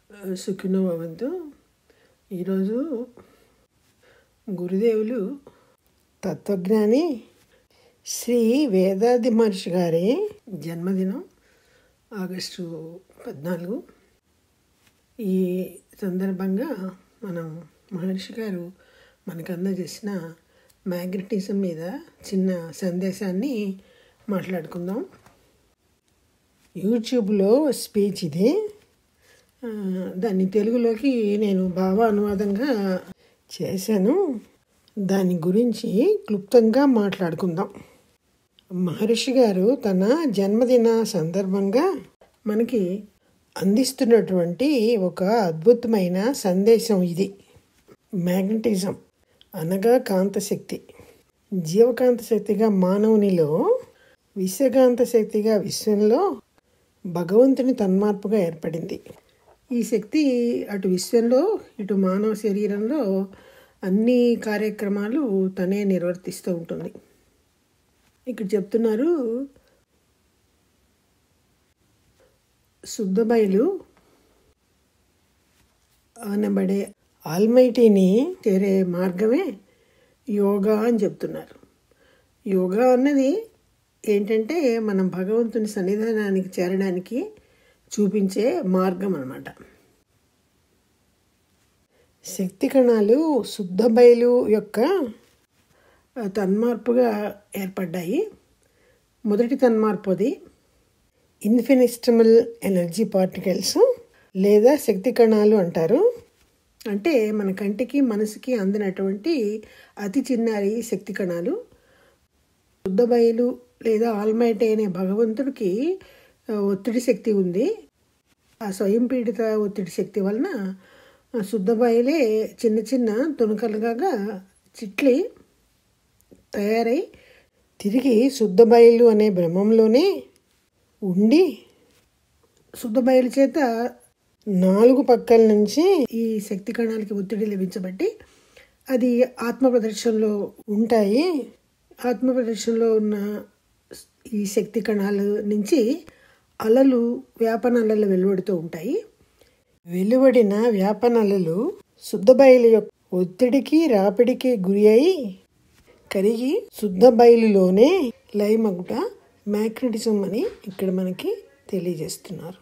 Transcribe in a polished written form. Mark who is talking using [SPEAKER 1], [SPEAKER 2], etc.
[SPEAKER 1] సుఖినో భవంతు. ఈరోజు గురుదేవులు తత్వజ్ఞాని శ్రీ వేదాది మహర్షి గారి జన్మదినం ఆగస్టు 14. ఈ సందర్భంగా మనం మహర్షి గారు మనకు అందజేసిన మ్యాగ్నెటిజం మీద చిన్న సందేశాన్ని మాట్లాడుకుందాం. యూట్యూబ్లో స్పీచ్ ఇది. దాన్ని తెలుగులోకి నేను భావానువాదంగా చేశాను. దాని గురించి క్లుప్తంగా మాట్లాడుకుందాం. మహర్షి గారు తన జన్మదిన సందర్భంగా మనకి అందిస్తున్నటువంటి ఒక అద్భుతమైన సందేశం ఇది. మ్యాగ్నెటిజం అనగా కాంతశక్తి. జీవకాంత శక్తిగా మానవునిలో, విశ్వకాంత శక్తిగా విశ్వంలో భగవంతుని తన్మార్పుగా ఏర్పడింది. ఈ శక్తి అటు విశ్వంలో ఇటు మానవ శరీరంలో అన్ని కార్యక్రమాలు తనే నిర్వర్తిస్తూ ఉంటుంది. ఇక్కడ చెప్తున్నారు, శుద్ధ బయలు అనబడే ఆల్మైటీని చేరే మార్గమే యోగా అని చెప్తున్నారు. యోగా అన్నది ఏంటంటే మనం భగవంతుని సన్నిధానానికి చేరడానికి చూపించే మార్గం అన్నమాట. శక్తి కణాలు శుద్ధ బయలు యొక్క తన్మార్పుగా ఏర్పడ్డాయి. మొదటి తన్మార్పు అది ఇన్ఫినిటెసిమల్ ఎనర్జీ పార్టికల్స్ లేదా శక్తి కణాలు అంటారు. అంటే మన కంటికి మనసుకి అందినటువంటి అతి చిన్నారి శక్తి కణాలు. శుద్ధ బయలు లేదా ఆల్మైటీ అనే భగవంతుడికి ఒత్తిడి శక్తి ఉంది. ఆ స్వయం పీడిత ఒత్తిడి శక్తి వలన శుద్ధ బయలే చిన్న చిన్న తునకలుగా చిట్లి తయారై తిరిగి శుద్ధ బయలు అనే బ్రహ్మంలోనే ఉండి శుద్ధ బయలు చేత 4 పక్కల నుంచి ఈ శక్తి కణాలకి ఒత్తిడి లభించబట్టి అది ఆత్మ ప్రదర్శనలో ఉంటాయి. ఆత్మ ప్రదర్శనలో ఉన్న ఈ శక్తి కణాల నుంచి అలలు, వ్యాపన అలలు వెలువడుతూ ఉంటాయి. వెలువడిన వ్యాపన అలలు శుద్ధ బయలు యొక్క ఒత్తిడికి, రాపిడికి గురి అయి కరిగి శుద్ధ బయలులోనే లయమగుట మ్యాగ్నెటిజం అని ఇక్కడ మనకి తెలియజేస్తున్నారు.